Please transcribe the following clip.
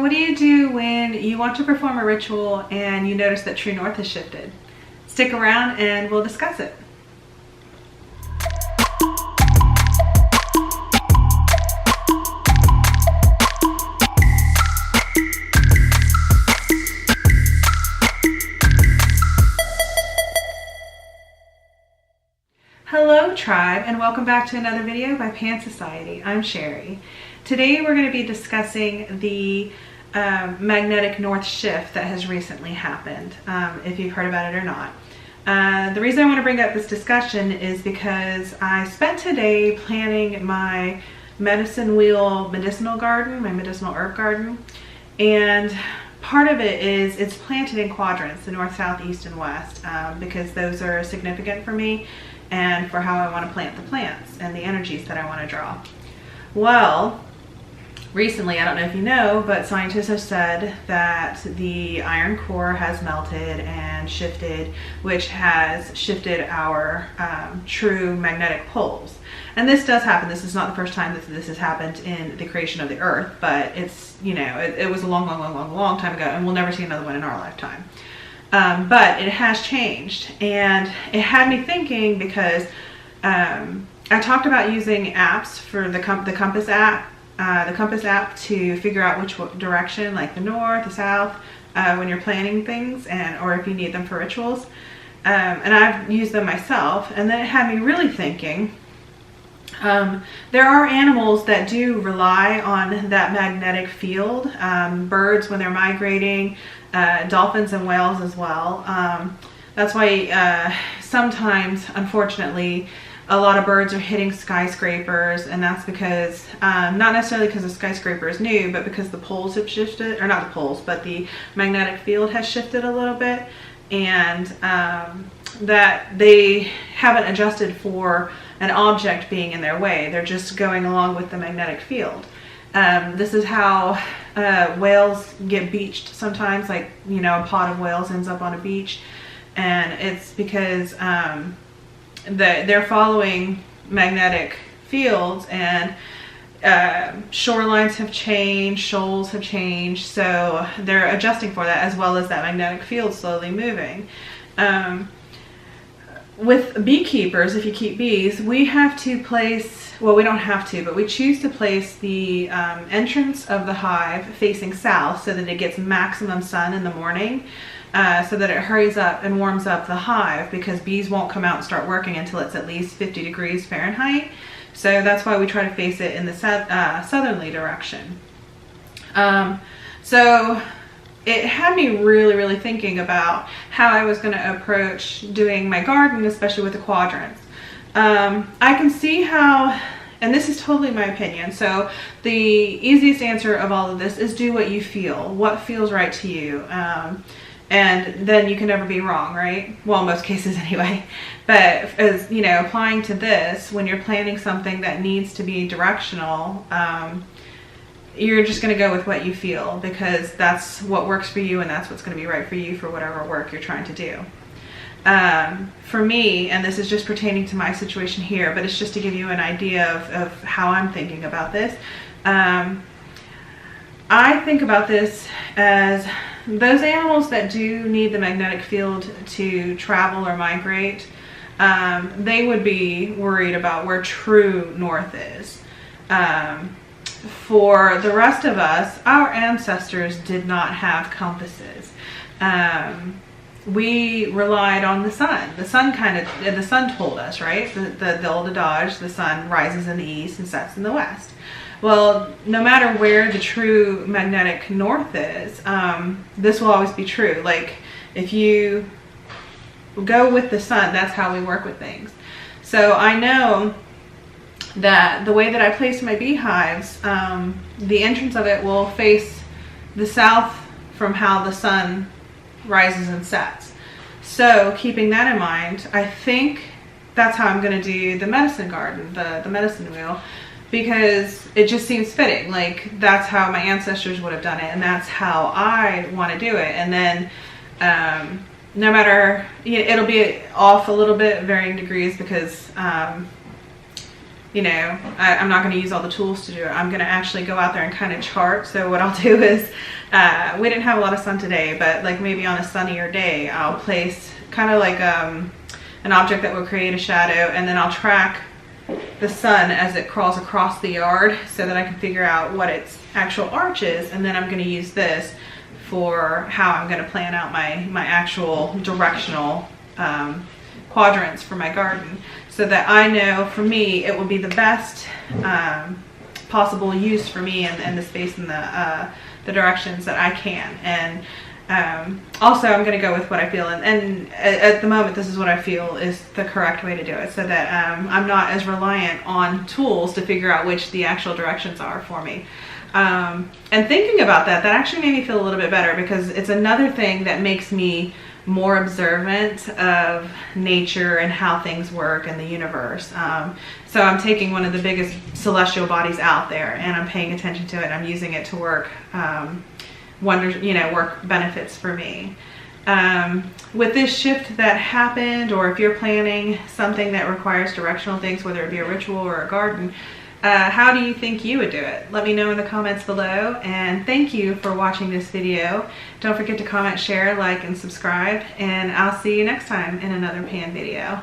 what do you do when you want to perform a ritual and you notice that true north has shifted? Stick around and we'll discuss it. Hello tribe, and welcome back to another video by Pan Society. I'm Cherie. Today we're going to be discussing the magnetic north shift that has recently happened, if you've heard about it or not. The reason I want to bring up this discussion is because I spent today planning my medicine wheel medicinal garden, my medicinal herb garden, and part of it is it's planted in quadrants, the north, south, east, and west, because those are significant for me and for how I want to plant the plants and the energies that I want to draw. Well, recently, I don't know if you know, but scientists have said that the iron core has melted and shifted, which has shifted our true magnetic poles. And this does happen. This is not the first time that this has happened in the creation of the earth, but it's, you know, it was a long time ago, and we'll never see another one in our lifetime. But it has changed, and it had me thinking because I talked about using apps for the compass app to figure out which direction, like the north, the south, when you're planning things, or if you need them for rituals. And I've used them myself, and then it had me really thinking. There are animals that do rely on that magnetic field. Birds when they're migrating, dolphins and whales as well. That's why sometimes, unfortunately, a lot of birds are hitting skyscrapers, and that's because, not necessarily because the skyscraper is new, but because the poles have shifted, or not the poles, but the magnetic field has shifted a little bit, and that they haven't adjusted for an object being in their way. They're just going along with the magnetic field. This is how whales get beached sometimes, like, you know, a pod of whales ends up on a beach, and it's because they're following magnetic fields, and shorelines have changed, shoals have changed, so they're adjusting for that, as well as that magnetic field slowly moving. With beekeepers, if you keep bees, we have to place, well, we don't have to, but we choose to place the entrance of the hive facing south so that it gets maximum sun in the morning, so that it hurries up and warms up the hive, because bees won't come out and start working until it's at least 50 degrees Fahrenheit. So that's why we try to face it in the southerly direction. So it had me really thinking about how I was going to approach doing my garden, especially with the quadrants. I can see how, and this is totally my opinion, so the easiest answer of all of this is do what you feel, what feels right to you, and then you can never be wrong, right? Well, in most cases anyway. But as you know, applying to this, when you're planning something that needs to be directional, you're just going to go with what you feel, because that's what works for you, and that's what's going to be right for you for whatever work you're trying to do. For me, and this is just pertaining to my situation here, but it's just to give you an idea of how I'm thinking about this. I think about this as those animals that do need the magnetic field to travel or migrate, they would be worried about where true north is. For the rest of us, our ancestors did not have compasses. We relied on the sun. The sun told us, right? The old adage, the sun rises in the east and sets in the west. Well, no matter where the true magnetic north is, this will always be true. Like, if you go with the sun, that's how we work with things. So I know that the way that I place my beehives, the entrance of it will face the south from how the sun rises and sets. So keeping that in mind, I think that's how I'm going to do the medicine garden, the medicine wheel, because it just seems fitting. Like, that's how my ancestors would have done it, and that's how I want to do it. And then no matter, it'll be off a little bit, varying degrees, because you know, I'm not going to use all the tools to do it. I'm going to actually go out there and kind of chart. So what I'll do is, we didn't have a lot of sun today, but like maybe on a sunnier day, I'll place kind of like an object that will create a shadow, and then I'll track the sun as it crawls across the yard so that I can figure out what its actual arch is, and then I'm going to use this for how I'm going to plan out my actual directional quadrants for my garden, so that I know for me it will be the best possible use for me and the space and the directions that I can. And also I'm going to go with what I feel, and at the moment this is what I feel is the correct way to do it, so that I'm not as reliant on tools to figure out which the actual directions are for me. And thinking about that actually made me feel a little bit better, because it's another thing that makes me more observant of nature and how things work in the universe. So I'm taking one of the biggest celestial bodies out there and I'm paying attention to it, and I'm using it to work work benefits for me. With this shift that happened, or if you're planning something that requires directional things, whether it be a ritual or a garden, how do you think you would do it? Let me know in the comments below, and thank you for watching this video. Don't forget to comment, share, like, and subscribe, and I'll see you next time in another pan video.